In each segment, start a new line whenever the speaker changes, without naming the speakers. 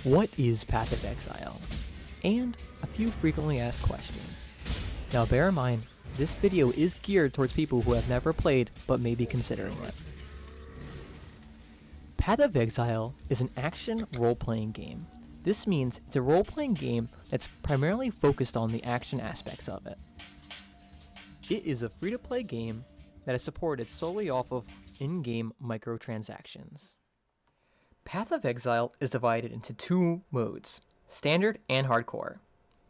What is Path of Exile? And a few frequently asked questions. Now bear in mind, this video is geared towards people who have never played but may be considering it. Path of Exile is an action role-playing game. This means it's a role-playing game that's primarily focused on the action aspects of it. It is a free-to-play game that is supported solely off of in-game microtransactions. Path of Exile is divided into two modes, Standard and Hardcore.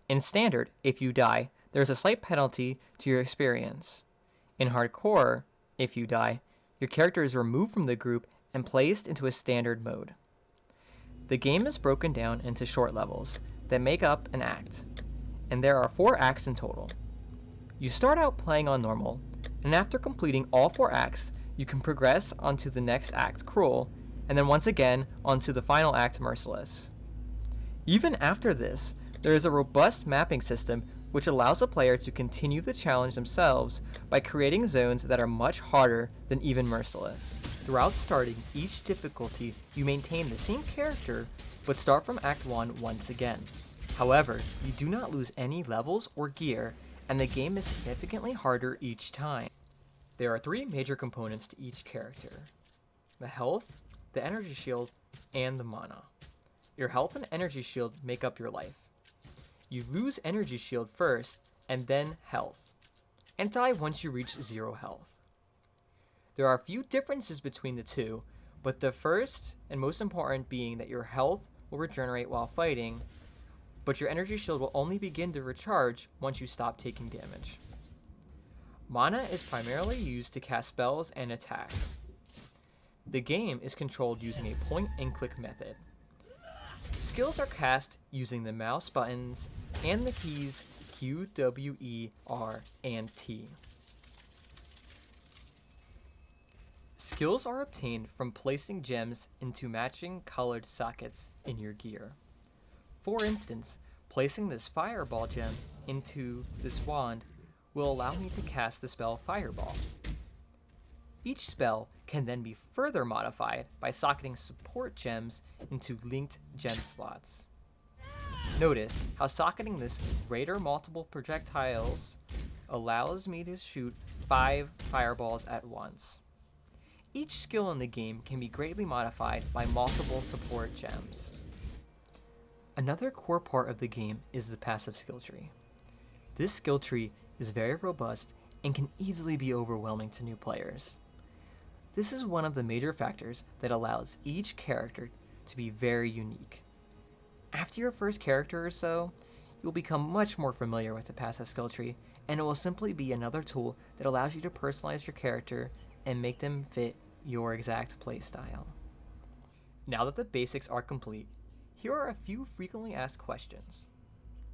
In Standard, if you die, there's a slight penalty to your experience. In Hardcore, if you die, your character is removed from the group and placed into a Standard mode. The game is broken down into short levels that make up an act, and there are 4 acts in total. You start out playing on Normal, and after completing all 4 acts, you can progress onto the next act, Cruel, and then once again onto the final act, Merciless. Even after this, there is a robust mapping system which allows a player to continue the challenge themselves by creating zones that are much harder than even Merciless. Throughout starting each difficulty, you maintain the same character, but start from Act 1 once again. However, you do not lose any levels or gear, and the game is significantly harder each time. There are 3 major components to each character: the health, the energy shield, and the mana. Your health and energy shield make up your life. You lose energy shield first, and then health, and die once you reach 0 health. There are a few differences between the two, but the first and most important being that your health will regenerate while fighting, but your energy shield will only begin to recharge once you stop taking damage. Mana is primarily used to cast spells and attacks. The game is controlled using a point-and-click method. Skills are cast using the mouse buttons and the keys Q, W, E, R, and T. Skills are obtained from placing gems into matching colored sockets in your gear. For instance, placing this fireball gem into this wand will allow me to cast the spell Fireball. Each spell can then be further modified by socketing support gems into linked gem slots. Notice how socketing this greater multiple projectiles allows me to shoot 5 fireballs at once. Each skill in the game can be greatly modified by multiple support gems. Another core part of the game is the passive skill tree. This skill tree is very robust and can easily be overwhelming to new players. This is one of the major factors that allows each character to be very unique. After your first character or so, you'll become much more familiar with the passive skill tree, and it will simply be another tool that allows you to personalize your character and make them fit your exact playstyle. Now that the basics are complete, here are a few frequently asked questions.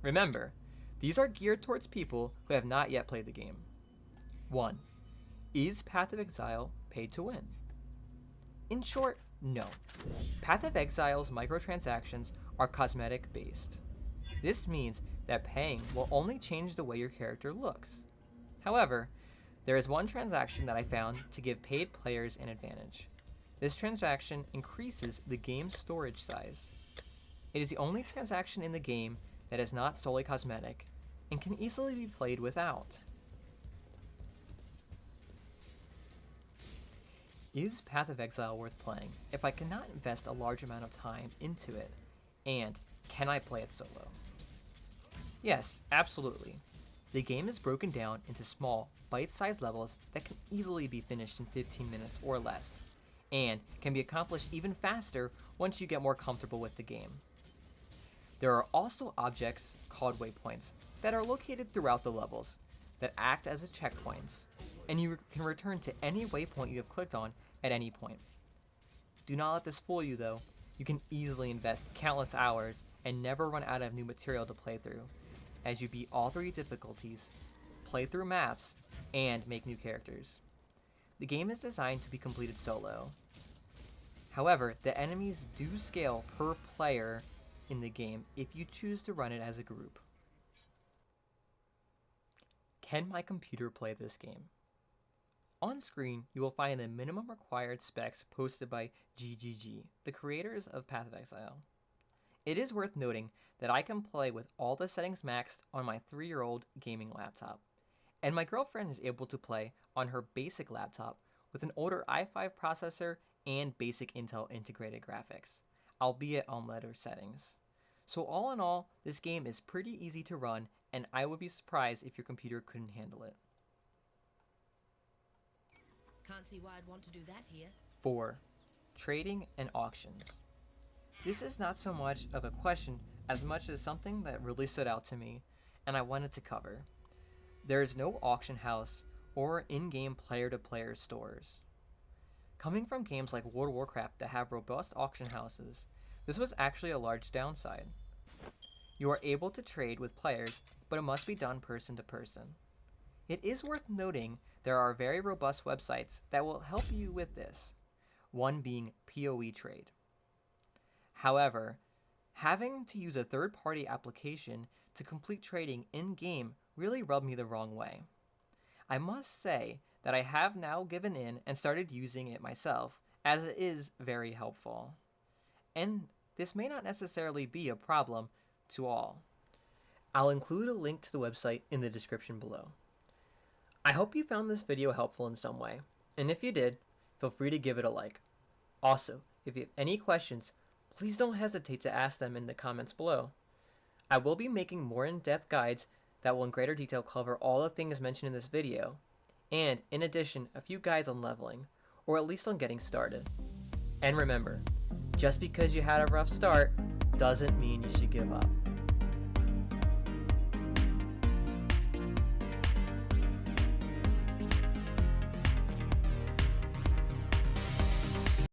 Remember, these are geared towards people who have not yet played the game. 1. Is Path of Exile pay to win? In short, no. Path of Exile's microtransactions are cosmetic based. This means that paying will only change the way your character looks. However, there is one transaction that I found to give paid players an advantage. This transaction increases the game's storage size. It is the only transaction in the game that is not solely cosmetic and can easily be played without. Is Path of Exile worth playing if I cannot invest a large amount of time into it, and can I play it solo? Yes, absolutely. The game is broken down into small, bite-sized levels that can easily be finished in 15 minutes or less, and can be accomplished even faster once you get more comfortable with the game. There are also objects called waypoints that are located throughout the levels that act as checkpoints, and you can return to any waypoint you have clicked on at any point. Do not let this fool you though. You can easily invest countless hours and never run out of new material to play through, as you beat all 3 difficulties, play through maps, and make new characters. The game is designed to be completed solo. However, the enemies do scale per player in the game if you choose to run it as a group. Can my computer play this game? On screen, you will find the minimum required specs posted by GGG, the creators of Path of Exile. It is worth noting that I can play with all the settings maxed on my 3-year-old gaming laptop, and my girlfriend is able to play on her basic laptop with an older i5 processor and basic Intel integrated graphics, albeit on later settings. So all in all, this game is pretty easy to run, and I would be surprised if your computer couldn't handle it.
Can't see why I'd want to do that here.
4. Trading and auctions. This is not so much of a question as much as something that really stood out to me, and I wanted to cover. There is no auction house or in-game player-to-player stores. Coming from games like World of Warcraft that have robust auction houses, this was actually a large downside. You are able to trade with players, but it must be done person to person. It is worth noting there are very robust websites that will help you with this, one being PoE Trade. However, having to use a third-party application to complete trading in-game really rubbed me the wrong way. I must say that I have now given in and started using it myself, as it is very helpful. And this may not necessarily be a problem to all. I'll include a link to the website in the description below. I hope you found this video helpful in some way, and if you did, feel free to give it a like. Also, if you have any questions, please don't hesitate to ask them in the comments below. I will be making more in-depth guides that will in greater detail cover all the things mentioned in this video, and in addition, a few guides on leveling, or at least on getting started. And remember, just because you had a rough start doesn't mean you should give up.